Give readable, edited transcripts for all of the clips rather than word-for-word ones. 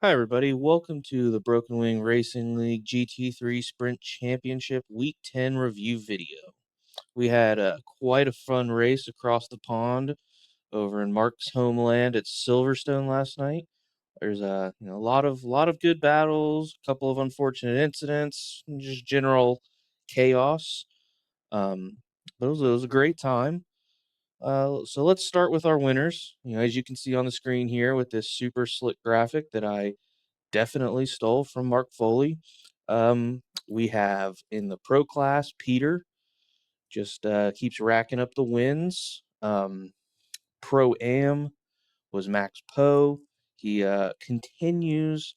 Hi, everybody. Welcome to the Broken Wing Racing League GT3 Sprint Championship Week 10 review video. We had quite a fun race across the pond over in Mark's homeland at Silverstone last night. There's a lot of good battles, a couple of unfortunate incidents, and just general chaos. But it was a great time. So let's start with our winners. As you can see on the screen here with this super slick graphic that I definitely stole from Mark Foley. We have in the pro class, Peter just keeps racking up the wins. Pro Am was Max Poe. He continues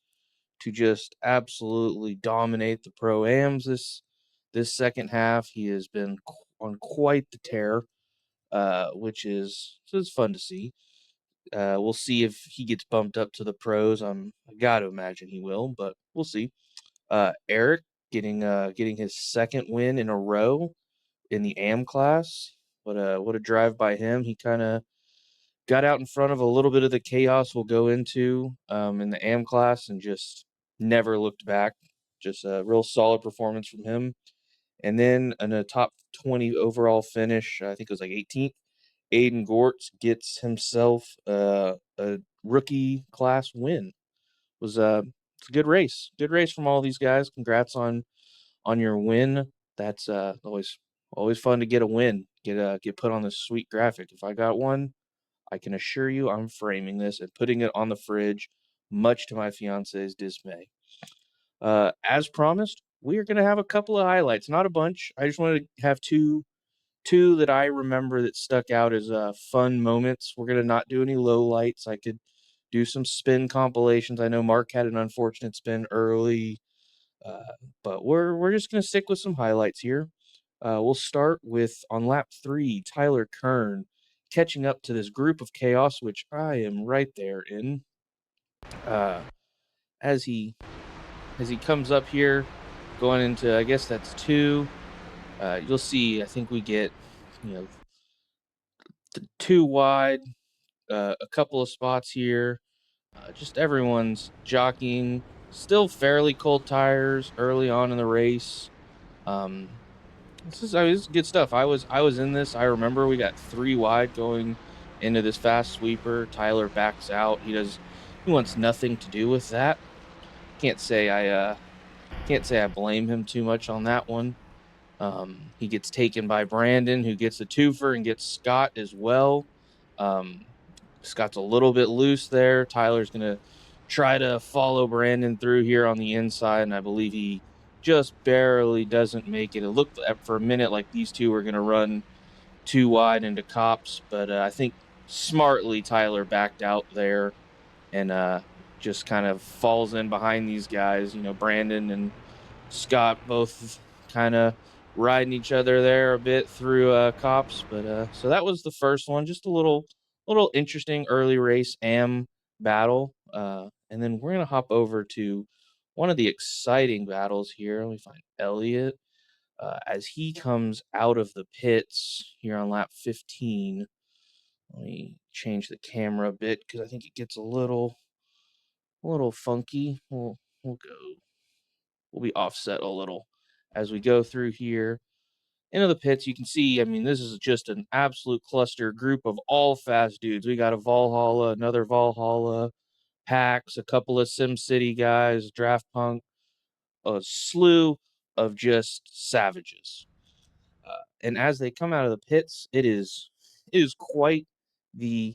to just absolutely dominate the Pro Ams this second half. He has been on quite the tear, which is fun to see. We'll see if he gets bumped up to the pros. I got to imagine he will, but we'll see. Eric getting his second win in a row in the AM class. What a drive by him. He kind of got out in front of a little bit of the chaos we'll go into in the AM class and just never looked back. Just a real solid performance from him. And then in a top 20 overall finish, I think it was like 18th, Aiden Gortz gets himself a rookie class win. It's a good race. Good race from all these guys. Congrats on your win. That's always fun to get a win. Get put on this sweet graphic. If I got one, I can assure you I'm framing this and putting it on the fridge, much to my fiance's dismay. As promised, we are going to have a couple of highlights, not a bunch. I just wanted to have two that I remember that stuck out as fun moments. We're gonna not do any low lights. I could do some spin compilations. I know Mark had an unfortunate spin early, uh, but we're just gonna stick with some highlights here. We'll start with on lap 3, Tyler Kern catching up to this group of chaos, which I am right there in. Uh, as he comes up here, going into I guess that's 2. You'll see. I think we get you know 2 wide, a couple of spots here. Just everyone's jockeying. Still fairly cold tires early on in the race. This is good stuff. I was in this. I remember we got 3 wide going into this fast sweeper. Tyler backs out. He wants nothing to do with that. Can't say I blame him too much on that one. He gets taken by Brandon, who gets a twofer and gets Scott as well. Um, Scott's a little bit loose there. Tyler's going to try to follow Brandon through here on the inside, and I believe he just barely doesn't make it. It looked for a minute like these two were going to run too wide into cops, but I think smartly Tyler backed out there and just kind of falls in behind these guys. Brandon and Scott both kind of riding each other there a bit through cops, but so that was the first one. Just a little interesting early race am battle, and then we're gonna hop over to one of the exciting battles here. Let me find Elliot as he comes out of the pits here on lap 15. Let me change the camera a bit because I think it gets a little funky. We'll be offset a little as we go through here into the pits. You can see, I mean, this is just an absolute cluster group of all fast dudes. We got a Valhalla, another Valhalla, Pax, a couple of SimCity guys, Draft Punk, a slew of just savages. And as they come out of the pits, it is quite the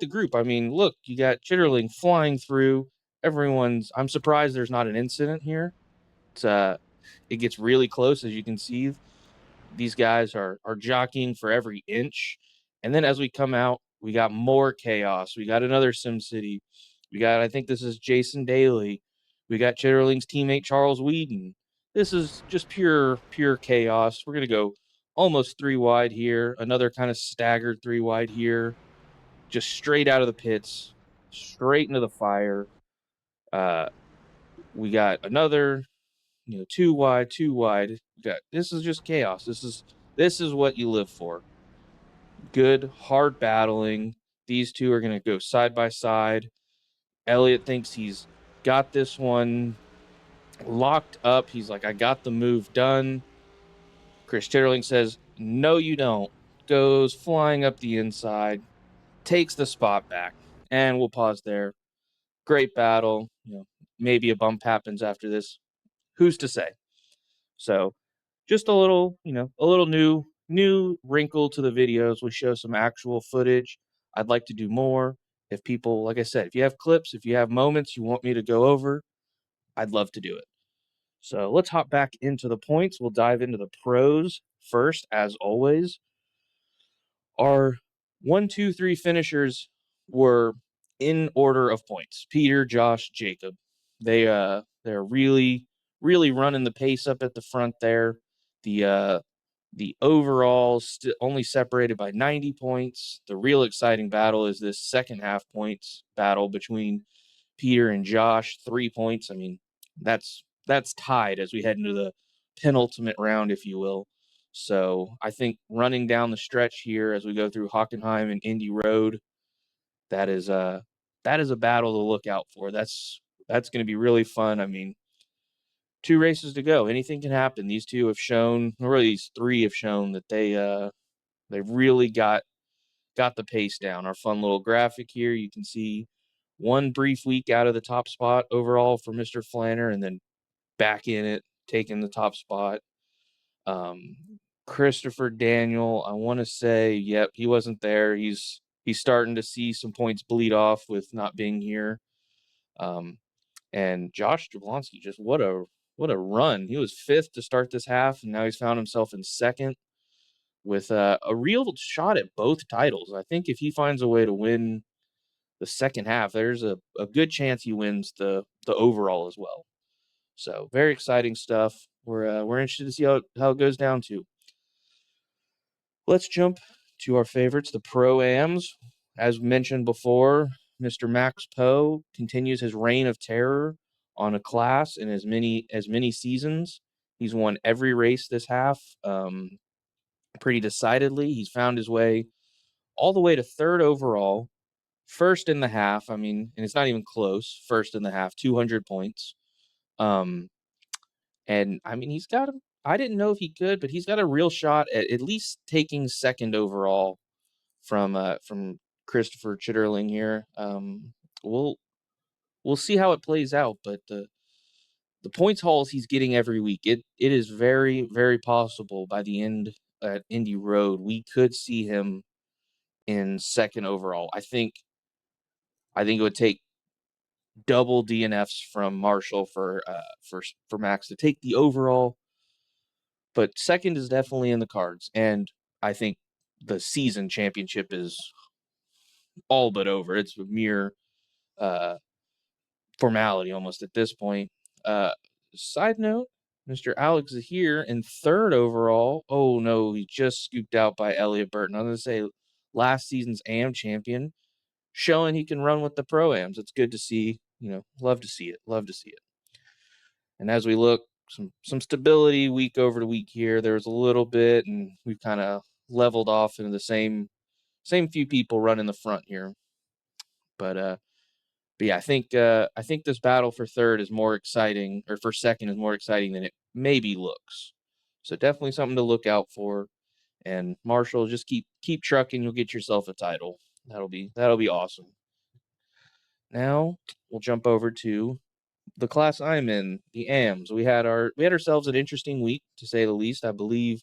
group. I mean, look, you got Chitterling flying through. I'm surprised there's not an incident here. It gets really close, as you can see. These guys are jockeying for every inch. And then as we come out, we got more chaos. We got another SimCity. I think this is Jason Daly. We got Chitterling's teammate Charles Whedon. This is just pure chaos. We're gonna go almost 3 wide here. Another kind of staggered 3 wide here. Just straight out of the pits, straight into the fire. Uh, we got another 2 wide, 2 wide. This is just chaos. This is what you live for. Good, hard battling. These two are going to go side by side. Elliott thinks he's got this one locked up. He's like, I got the move done. Chris Chitterling says, no, you don't. Goes flying up the inside, takes the spot back. And we'll pause there. Great battle. Maybe a bump happens after this. Who's to say? So just a little new wrinkle to the videos. We show some actual footage. I'd like to do more. If people, like I said, if you have clips, if you have moments you want me to go over, I'd love to do it. So let's hop back into the points. We'll dive into the pros first, as always. Our 1, 2, 3 finishers were in order of points. Peter, Josh, Jacob. They're really running the pace up at the front there. The overall only separated by 90 points. The real exciting battle is this second half points battle between Peter and Josh. 3 points. I mean, that's tied as we head into the penultimate round, if you will. So I think running down the stretch here as we go through Hockenheim and Indy Road, that is a battle to look out for. That's going to be really fun. I mean, 2 races to go. Anything can happen. These two have shown, or really these 3 have shown that they've really got the pace down. Our fun little graphic here, you can see one brief week out of the top spot overall for Mr. Flanner, and then back in it, taking the top spot. Christopher Daniel, I want to say, yep, he wasn't there. He's starting to see some points bleed off with not being here. And Josh Jablonski, just what a run. He was 5th to start this half, and now he's found himself in 2nd with a real shot at both titles. I think if he finds a way to win the second half, there's a good chance he wins the overall as well. So very exciting stuff. We're interested to see how it goes down to. Let's jump to our favorites, the Pro-Ams. As mentioned before, Mr. Max Poe continues his reign of terror on a class in as many seasons. He's won every race this half pretty decidedly. He's found his way all the way to 3rd overall, 1st in the half. I mean, and it's not even close. 1st in the half, 200 points. And I mean, I didn't know if he could, but he's got a real shot at least taking 2nd overall from Christopher Chitterling here. We'll see how it plays out, but the points hauls he's getting every week, it is very, very possible by the end at Indy Road we could see him in 2nd overall. I think it would take double DNFs from Marshall for Max to take the overall, but 2nd is definitely in the cards, and I think the season championship is all but over. It's a mere formality almost at this point. Side note, Mr. Alex is here in 3rd overall. Oh no, he just scooped out by Elliott Burton. I'm going to say last season's AM champion, showing he can run with the Pro-Ams. It's good to see. Love to see it. Love to see it. And as we look, some stability week over to week here. There was a little bit, and we've kind of leveled off into the same few people running the front here. But yeah, I think this battle for 3rd is more exciting, or for 2nd is more exciting than it maybe looks. So definitely something to look out for. And Marshall, just keep trucking. You'll get yourself a title. That'll be awesome. Now we'll jump over to the class I'm in, the AMs. We had ourselves an interesting week, to say the least. I believe,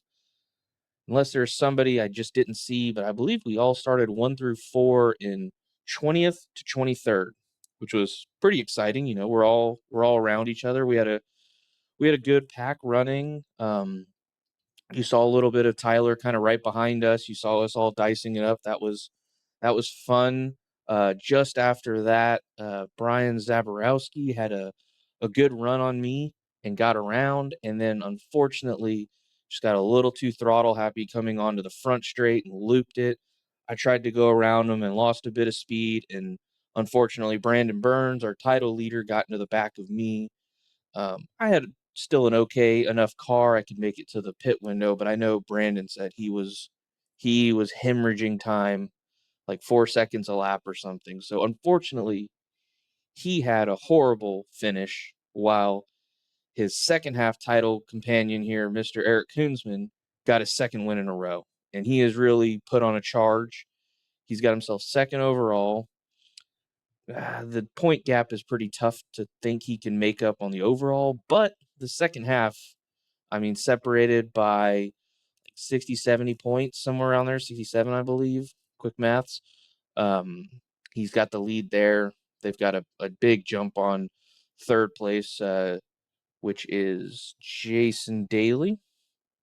unless there's somebody I just didn't see, but I believe we all started 1 through 4 in 20th to 23rd, which was pretty exciting. We're all around each other. We had a good pack running. You saw a little bit of Tyler kind of right behind us. You saw us all dicing it up. That was fun. Just after that, Brian Zaborowski had a good run on me and got around, and then unfortunately just got a little too throttle happy coming onto the front straight and looped it. I tried to go around him and lost a bit of speed, and unfortunately Brandon Burns, our title leader, got into the back of me. I had still an okay enough car. I could make it to the pit window, but I know Brandon said he was hemorrhaging time, like 4 seconds a lap or something. So unfortunately, he had a horrible finish, while his second half title companion here, Mr. Eric Koonsman, got his second win in a row. And he has really put on a charge. He's got himself second overall. The point gap is pretty tough to think he can make up on the overall, but the second half, I mean, separated by 60, 70 points, somewhere around there, 67, I believe. Quick maths. Um, he's got the lead there. They've got a big jump on third place, which is Jason Daly.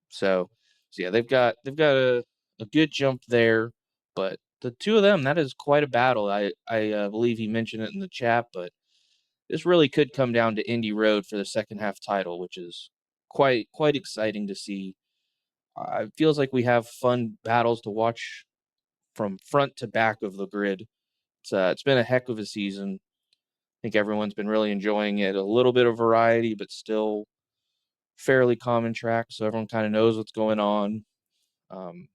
So yeah, they've got a good jump there, but the two of them, that is quite a battle. I believe he mentioned it in the chat, but this really could come down to Indy Road for the second half title, which is quite exciting to see. It feels like we have fun battles to watch from front to back of the grid. It's been a heck of a season. I think everyone's been really enjoying it. A little bit of variety, but still fairly common track, so everyone kind of knows what's going on. Um,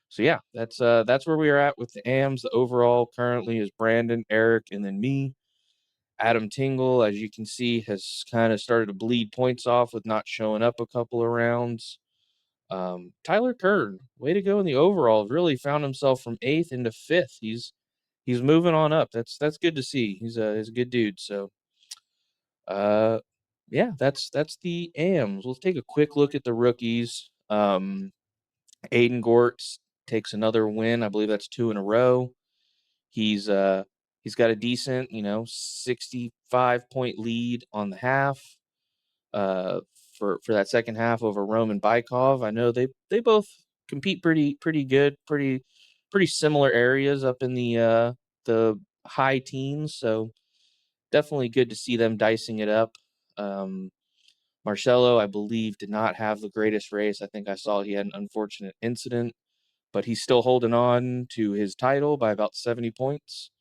so yeah, that's where we are at with the AMs. The overall currently is Brandon, Eric, and then me. Adam Tingle, as you can see, has kind of started to bleed points off with not showing up a couple of rounds. Tyler Kern, way to go in the overall. Really found himself from 8th into 5th. He's moving on up. That's good to see. He's a good dude. So yeah, that's the AMs. Let's take a quick look at the rookies. Aiden Gortz takes another win. I believe that's 2 in a row. He's got a decent, 65-point lead on the half. Uh, for that second half over Roman Bykov. I know they both compete pretty good, pretty similar areas up in the high teens. So definitely good to see them dicing it up. Marcelo, I believe, did not have the greatest race. I think I saw he had an unfortunate incident, but he's still holding on to his title by about 70 points.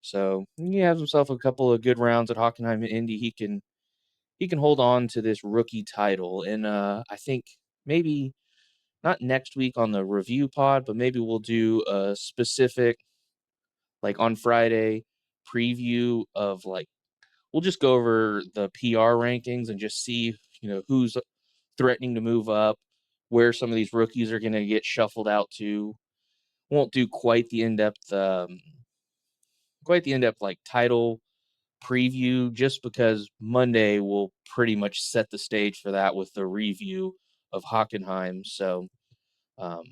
So he has himself a couple of good rounds at Hockenheim and Indy. He can hold on to this rookie title. And I think maybe not next week on the review pod, but maybe we'll do a specific, like on Friday, preview of like, we'll just go over the PR rankings and just see, who's threatening to move up, where some of these rookies are going to get shuffled out to. Won't do quite the in-depth like title preview, just because Monday will pretty much set the stage for that with the review of Hockenheim. So um,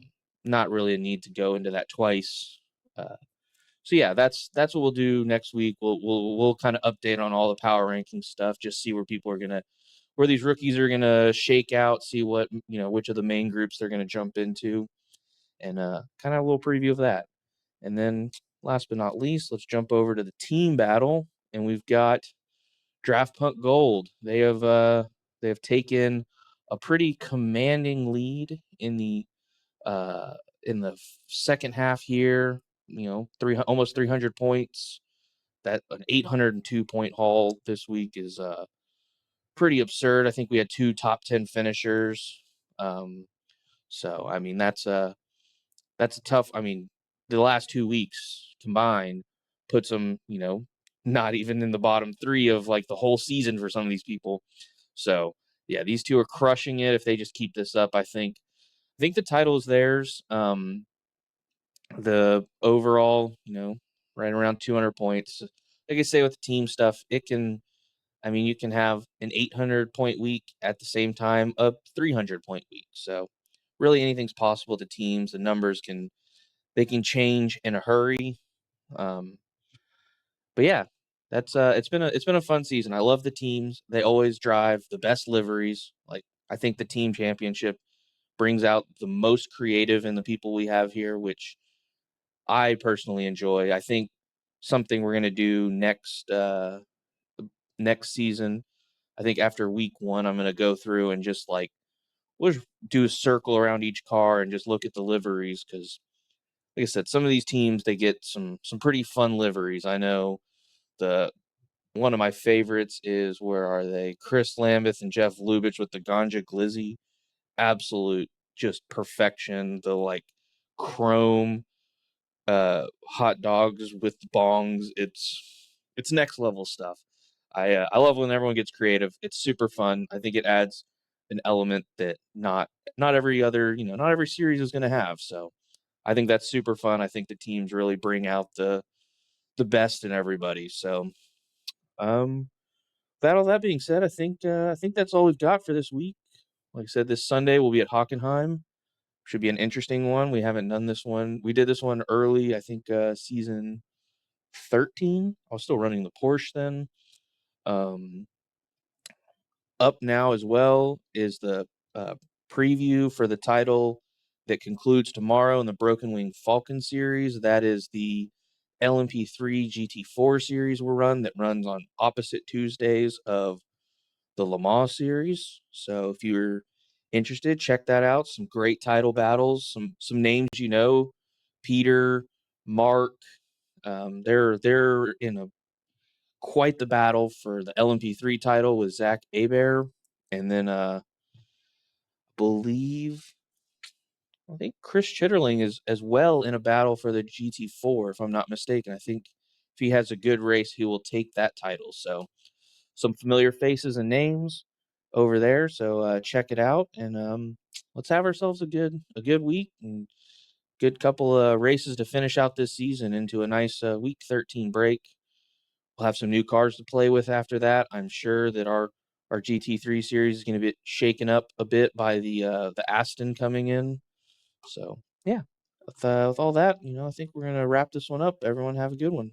not really a need to go into that twice. Uh, so yeah, that's what we'll do next week. We'll kind of update on all the power ranking stuff, just see where these rookies are gonna shake out, see what which of the main groups they're gonna jump into, and kind of a little preview of that. And then last but not least, let's jump over to the team battle, and we've got Draft Punt Gold. They have taken a pretty commanding lead uh, in the second half here. Almost 300 points. That an 802-point haul this week is pretty absurd. I think we had 2 top 10 finishers. So I mean that's a tough. I mean, the last 2 weeks combined puts them, not even in the bottom 3 of like the whole season for some of these people. So yeah, these two are crushing it. If they just keep this up, I think the title is theirs. The overall, right around 200 points. Like I say with the team stuff, you can have an 800-point week at the same time, a 300-point week. So really anything's possible to teams. The numbers they can change in a hurry. Um, but yeah, that's it's been a fun season. I love the teams. They always drive the best liveries. Like I think the team championship brings out the most creative in the people we have here, which I personally enjoy. I think something we're gonna do next season. I think after week 1, I'm gonna go through and just like we'll just do a circle around each car and just look at the liveries, because like I said, some of these teams they get some pretty fun liveries. I know the one of my favorites is, where are they? Chris Lambeth and Jeff Lubitsch with the Ganja Glizzy. Absolute just perfection. The like chrome hot dogs with bongs. It's it's next level stuff. I love when everyone gets creative. It's super fun. I think it adds an element that not every other, not every series is going to have. So I think that's super fun. I think the teams really bring out the best in everybody. So um that all that being said, I think that's all we've got for this week. Like I said, this Sunday we'll be at Hockenheim. Should be an interesting one. We haven't done this one. We did this one early, I think season 13. I was still running the Porsche then. Um Up now as well is the uh, preview for the title that concludes tomorrow in the Broken Wing Falcon series. That is the LMP3 GT4 series will run that runs on opposite Tuesdays of the Le Mans series. So if you're interested, check that out. Some great title battles, some names Peter, Mark. They're in a quite the battle for the LMP3 title with Zach Abair, and then believe I think Chris Chitterling is as well in a battle for the GT4, if I'm not mistaken. I think if he has a good race, he will take that title. So some familiar faces and names over there. So check it out, and let's have ourselves a good week and good couple of races to finish out this season into a nice week 13 break. We'll have some new cars to play with after that. I'm sure that our GT3 series is going to be shaken up a bit by the Aston coming in. So yeah, with all that, I think we're gonna wrap this one up. Everyone have a good one.